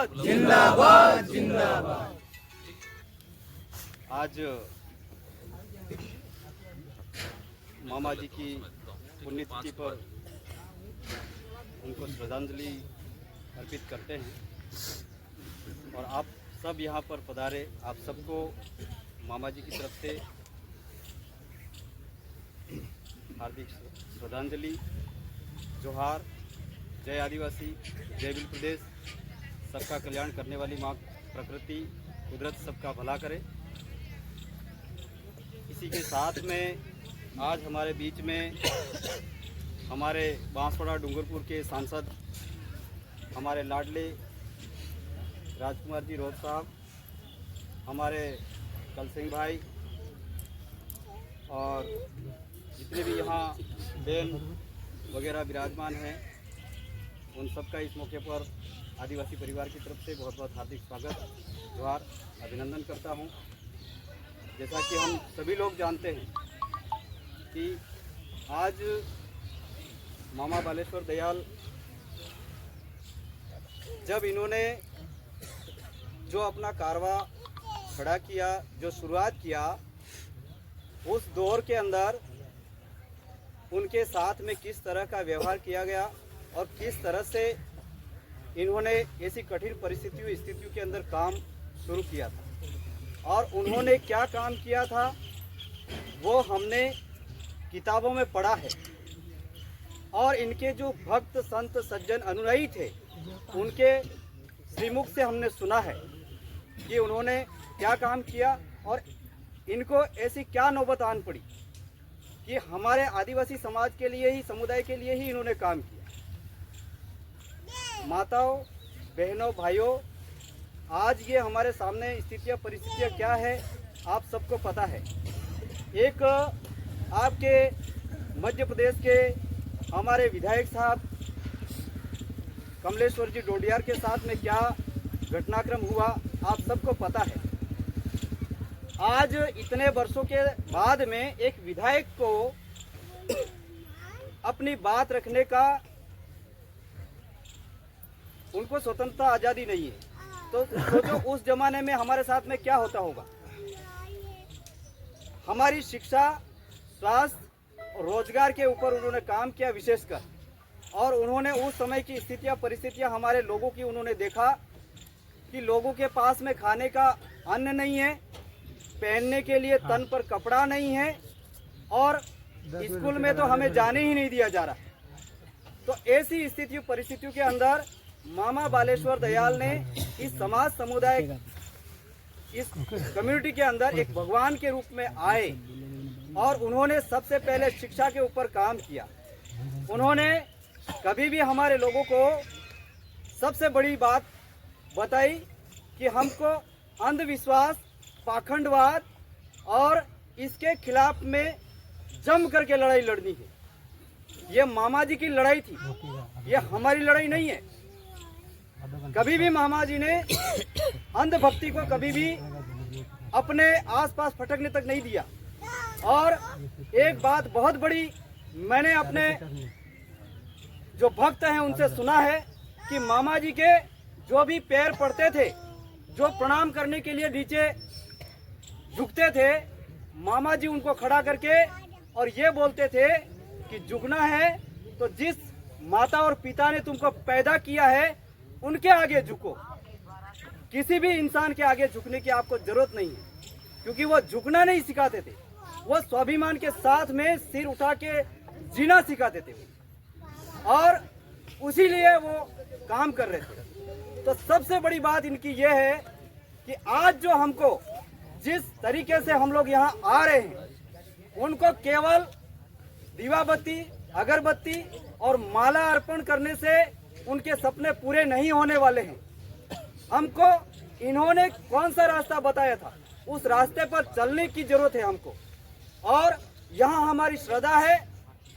जिंदाबाद जिंदाबाद जिंदाबाद। आज मामा जी की पुण्यतिथि पर उनको श्रद्धांजलि अर्पित करते हैं और आप सब यहाँ पर पधारे। आप सबको मामा जी की तरफ से हार्दिक श्रद्धांजलि, जोहार। जय आदिवासी, जय बिल प्रदेश। सबका कल्याण करने वाली माँ प्रकृति कुदरत सबका भला करे। इसी के साथ में आज हमारे बीच में हमारे बांसवाड़ा डूंगरपुर के सांसद हमारे लाडले राजकुमार जी रोहत साहब, हमारे कल सिंह भाई और जितने भी यहाँ बहन वगैरह विराजमान हैं, उन सबका इस मौके पर आदिवासी परिवार की तरफ से बहुत बहुत हार्दिक स्वागत, जोहार, अभिनंदन करता हूँ। जैसा कि हम सभी लोग जानते हैं कि आज मामा बालेश्वर दयाल जब इन्होंने जो अपना कारवा खड़ा किया, जो शुरुआत किया, उस दौर के अंदर उनके साथ में किस तरह का व्यवहार किया गया और किस तरह से इन्होंने ऐसी कठिन स्थितियों के अंदर काम शुरू किया था और उन्होंने क्या काम किया था वो हमने किताबों में पढ़ा है। और इनके जो भक्त संत सज्जन अनुयायी थे उनके श्रीमुख से हमने सुना है कि उन्होंने क्या काम किया और इनको ऐसी क्या नौबत आन पड़ी कि हमारे आदिवासी समाज के लिए ही, समुदाय के लिए ही इन्होंने काम किया। माताओं, बहनों, भाइयों, आज ये हमारे सामने स्थितियाँ परिस्थितियाँ क्या है आप सबको पता है। एक आपके मध्य प्रदेश के हमारे विधायक साहब कमलेश्वर जी डोडियार के साथ में क्या घटनाक्रम हुआ आप सबको पता है। आज इतने वर्षों के बाद में एक विधायक को अपनी बात रखने का उनको स्वतंत्रता आज़ादी नहीं है, तो सोचो उस जमाने में हमारे साथ में क्या होता होगा। हमारी शिक्षा, स्वास्थ्य, रोजगार के ऊपर उन्होंने काम किया विशेषकर, और उन्होंने उस समय की स्थितियां परिस्थितियां हमारे लोगों की उन्होंने देखा कि लोगों के पास में खाने का अन्न नहीं है, पहनने के लिए तन पर कपड़ा नहीं है और स्कूल में तो हमें जाने ही नहीं दिया जा रहा। तो ऐसी स्थितियों परिस्थितियों के अंदर मामा बालेश्वर दयाल ने इस समाज समुदाय, इस कम्युनिटी के अंदर एक भगवान के रूप में आए और उन्होंने सबसे पहले शिक्षा के ऊपर काम किया। उन्होंने कभी भी हमारे लोगों को सबसे बड़ी बात बताई कि हमको अंधविश्वास, पाखंडवाद और इसके खिलाफ में जम करके लड़ाई लड़नी है। ये मामा जी की लड़ाई थी, ये हमारी लड़ाई नहीं है। कभी भी मामा जी ने अंधभक्ति को कभी भी अपने आसपास फटकने तक नहीं दिया। और एक बात बहुत बड़ी मैंने अपने जो भक्त हैं उनसे सुना है कि मामा जी के जो भी पैर पड़ते थे, जो प्रणाम करने के लिए नीचे झुकते थे, मामा जी उनको खड़ा करके और ये बोलते थे कि झुकना है तो जिस माता और पिता ने तुमको पैदा किया है उनके आगे झुको। किसी भी इंसान के आगे झुकने की आपको जरूरत नहीं है, क्योंकि वो झुकना नहीं सिखाते थे, वो स्वाभिमान के साथ में सिर उठा के जीना सिखाते थे और उसी लिए वो काम कर रहे थे। तो सबसे बड़ी बात इनकी ये है कि आज जो हमको जिस तरीके से हम लोग यहाँ आ रहे हैं, उनको केवल दीवाबत्ती, अगरबत्ती और माला अर्पण करने से उनके सपने पूरे नहीं होने वाले हैं। हमको इन्होंने कौन सा रास्ता बताया था, उस रास्ते पर चलने की जरूरत है हमको। और यहाँ हमारी श्रद्धा है,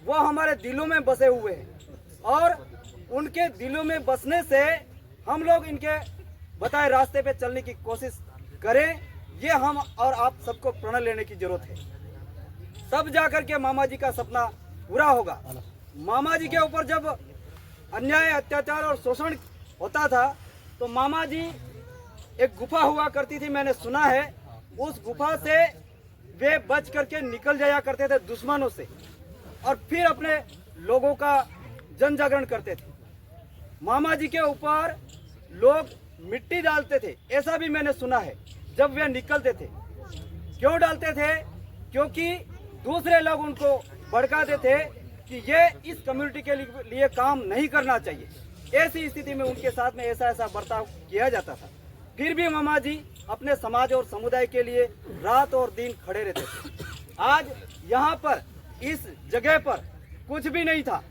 वो हमारे दिलों में बसे हुए हैं और उनके दिलों में बसने से हम लोग इनके बताए रास्ते पे चलने की कोशिश करें, ये हम और आप सबको प्रण लेने की जरूरत है। तब जाकर के मामा जी का सपना पूरा होगा। मामा जी के ऊपर जब अन्याय, अत्याचार और शोषण होता था तो मामा जी एक गुफा हुआ करती थी, मैंने सुना है, उस गुफा से वे बच करके निकल जाया करते थे दुश्मनों से, और फिर अपने लोगों का जन जागरण करते थे। मामा जी के ऊपर लोग मिट्टी डालते थे, ऐसा भी मैंने सुना है जब वे निकलते थे। क्यों डालते थे? क्योंकि दूसरे लोग उनको भड़काते थे कि ये इस कम्युनिटी के लिए काम नहीं करना चाहिए। ऐसी स्थिति में उनके साथ में ऐसा बर्ताव किया जाता था। फिर भी मामा जी अपने समाज और समुदाय के लिए रात और दिन खड़े रहते थे। आज यहाँ पर इस जगह पर कुछ भी नहीं था,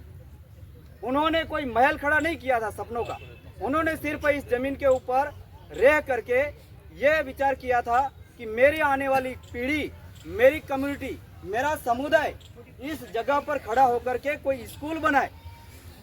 उन्होंने कोई महल खड़ा नहीं किया था सपनों का। उन्होंने सिर्फ इस जमीन के ऊपर रह करके ये विचार किया था कि मेरी आने वाली पीढ़ी, मेरी कम्युनिटी, मेरा समुदाय इस जगह पर खड़ा होकर के कोई स्कूल बनाए,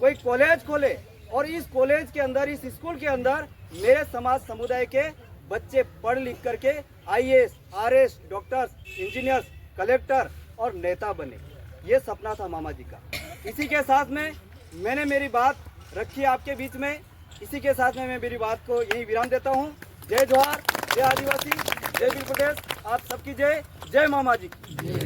कोई कॉलेज खोले, और इस कॉलेज के अंदर, इस स्कूल के अंदर मेरे समाज समुदाय के बच्चे पढ़ लिख करके IAS, RS, doctors, engineers, collector और नेता बने। ये सपना था मामा जी का। इसी के साथ में मैंने मेरी बात रखी आपके बीच में। इसी के साथ में मैं मेरी बात को यहीं विराम देता हूँ। जय जोहार, जय आदिवासी, जय वीर पटेल, आप सबकी जय। जय मामा जी की।